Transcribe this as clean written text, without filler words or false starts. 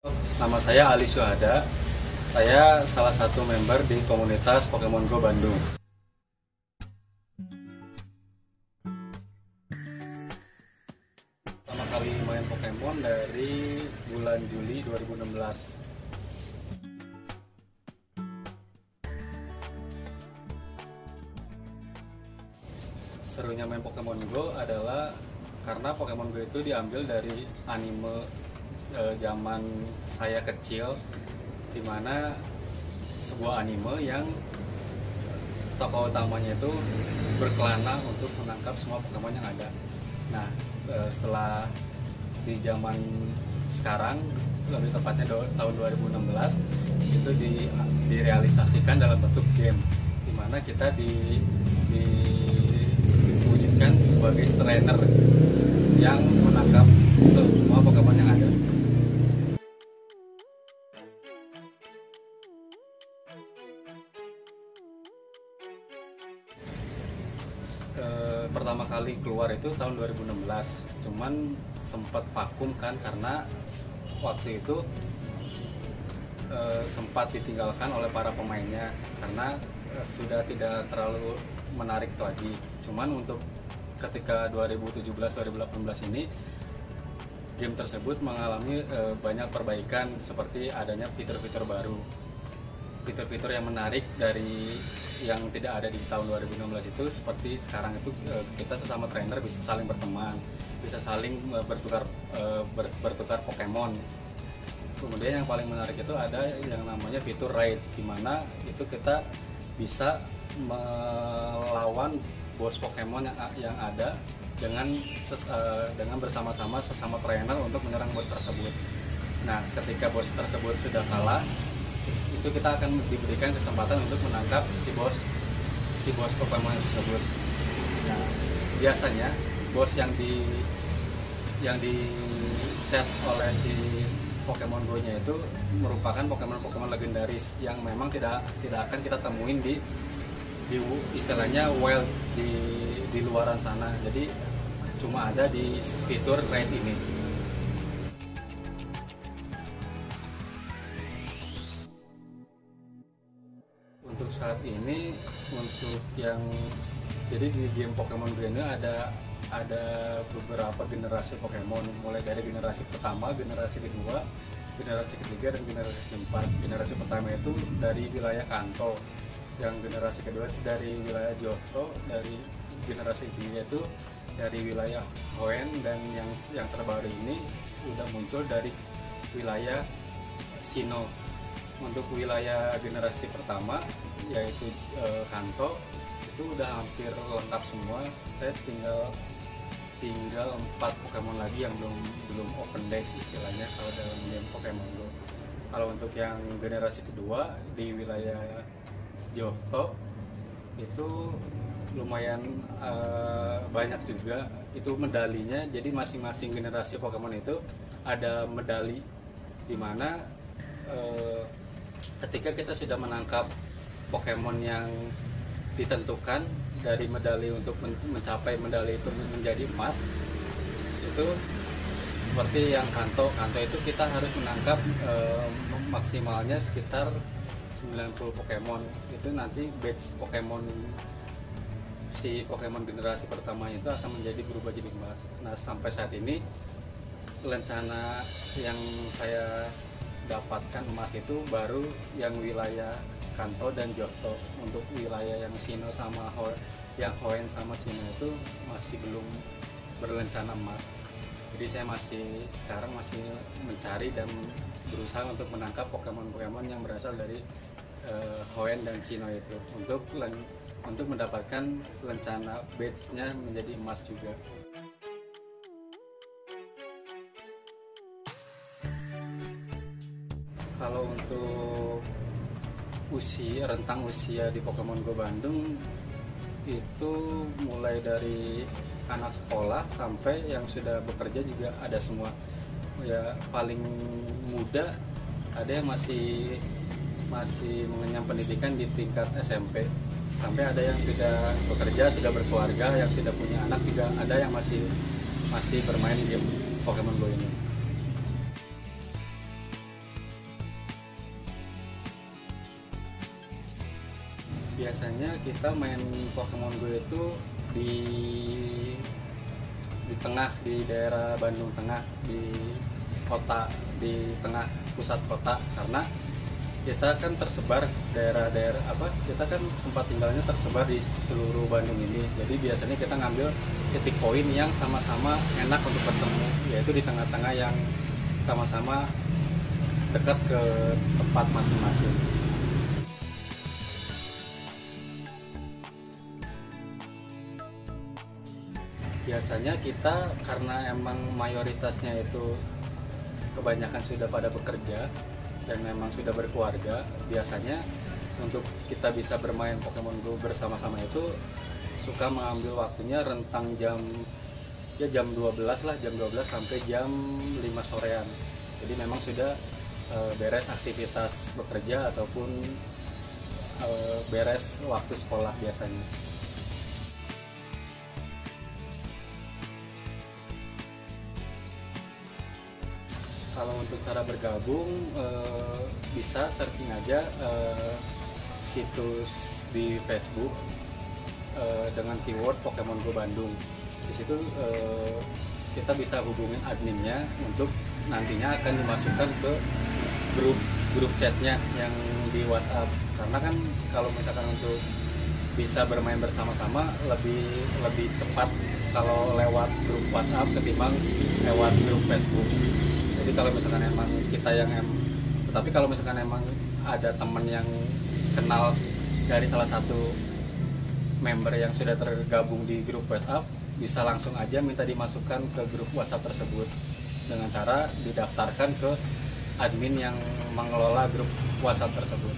Nama saya Ali Syuhada. Saya salah satu member di komunitas Pokemon Go Bandung. Pertama kali main Pokemon dari bulan Juli 2016. Serunya main Pokemon Go adalah karena Pokemon Go itu diambil dari anime zaman saya kecil, dimana sebuah anime yang tokoh utamanya itu berkelana untuk menangkap semua Pokemon yang ada. Nah, setelah di zaman sekarang, lebih tepatnya tahun 2016, itu direalisasikan dalam bentuk game, dimana kita diwujudkan sebagai trainer yang menangkap semua Pokemon yang ada. Pertama kali keluar itu tahun 2016, cuman sempat vakum kan karena waktu itu sempat ditinggalkan oleh para pemainnya karena sudah tidak terlalu menarik lagi. Cuman untuk ketika 2017-2018 ini game tersebut mengalami banyak perbaikan, seperti adanya fitur-fitur baru, fitur-fitur yang menarik dari yang tidak ada di tahun 2016 itu. Seperti sekarang itu kita sesama trainer bisa saling berteman, bisa saling bertukar Pokemon. Kemudian yang paling menarik itu ada yang namanya fitur raid, dimana itu kita bisa melawan bos Pokemon yang ada dengan bersama-sama sesama trainer untuk menyerang bos tersebut. Nah, ketika bos tersebut sudah kalah, itu kita akan diberikan kesempatan untuk menangkap si bos Pokemon tersebut. Nah, biasanya bos yang di set oleh si Pokemon Go-nya itu merupakan Pokemon legendaris yang memang tidak akan kita temuin di istilahnya wild di luaran sana. Jadi cuma ada di fitur raid ini. Untuk saat ini, untuk yang jadi di game Pokemon Go ini ada beberapa generasi Pokemon, mulai dari generasi pertama, generasi kedua, generasi ketiga, dan generasi keempat. Generasi pertama itu dari wilayah Kanto, yang generasi kedua dari wilayah Johto, dari generasi ketiga itu dari wilayah Hoenn, dan yang terbaru ini udah muncul dari wilayah Sinnoh. Untuk wilayah generasi pertama yaitu Kanto itu udah hampir lengkap semua. Saya tinggal 4 Pokemon lagi yang belum open deck istilahnya kalau dalam game Pokemon Go. Kalau untuk yang generasi kedua di wilayah Johto itu lumayan banyak juga itu medalinya. Jadi masing-masing generasi Pokemon itu ada medali, dimana ketika kita sudah menangkap Pokemon yang ditentukan dari medali untuk mencapai medali itu menjadi emas, itu seperti yang Kanto itu kita harus menangkap maksimalnya sekitar 90 Pokemon. Itu nanti batch Pokemon si Pokemon generasi pertama itu akan berubah jadi emas. Nah, sampai saat ini rencana yang saya dapatkan emas itu baru yang wilayah Kanto dan Johto. Untuk wilayah yang Sinnoh sama Hoenn sama Sinnoh itu masih belum berencana emas. Jadi saya sekarang masih mencari dan berusaha untuk menangkap Pokemon yang berasal dari Hoenn dan Sinnoh itu untuk mendapatkan rencana batch-nya menjadi emas juga. Kalau untuk rentang usia di Pokemon Go Bandung itu mulai dari anak sekolah sampai yang sudah bekerja juga ada semua. Ya, paling muda ada yang masih mengenyam pendidikan di tingkat SMP, sampai ada yang sudah bekerja, sudah berkeluarga, yang sudah punya anak juga ada yang masih bermain game Pokemon Go ini. Biasanya kita main Pokemon Go itu di tengah, di daerah Bandung Tengah, di kota, di tengah pusat kota, karena kita kan tersebar daerah-daerah kita kan tempat tinggalnya tersebar di seluruh Bandung ini. Jadi biasanya kita ngambil titik poin yang sama-sama enak untuk bertemu, yaitu di tengah-tengah yang sama-sama dekat ke tempat masing-masing. Biasanya kita karena emang mayoritasnya itu kebanyakan sudah pada bekerja dan memang sudah berkeluarga, biasanya untuk kita bisa bermain Pokemon Go bersama-sama itu suka mengambil waktunya rentang jam 12 lah, jam 12 sampai jam 5 sorean. Jadi memang sudah beres aktivitas bekerja ataupun beres waktu sekolah biasanya. Kalau untuk cara bergabung, bisa searching aja situs di Facebook dengan keyword Pokemon Go Bandung. Di situ kita bisa hubungin adminnya untuk nantinya akan dimasukkan ke grup chatnya yang di WhatsApp. Karena kan kalau misalkan untuk bisa bermain bersama-sama lebih cepat kalau lewat grup WhatsApp ketimbang lewat grup Facebook. Jadi kalau misalkan emang tapi kalau misalkan emang ada teman yang kenal dari salah satu member yang sudah tergabung di grup WhatsApp, bisa langsung aja minta dimasukkan ke grup WhatsApp tersebut dengan cara didaftarkan ke admin yang mengelola grup WhatsApp tersebut.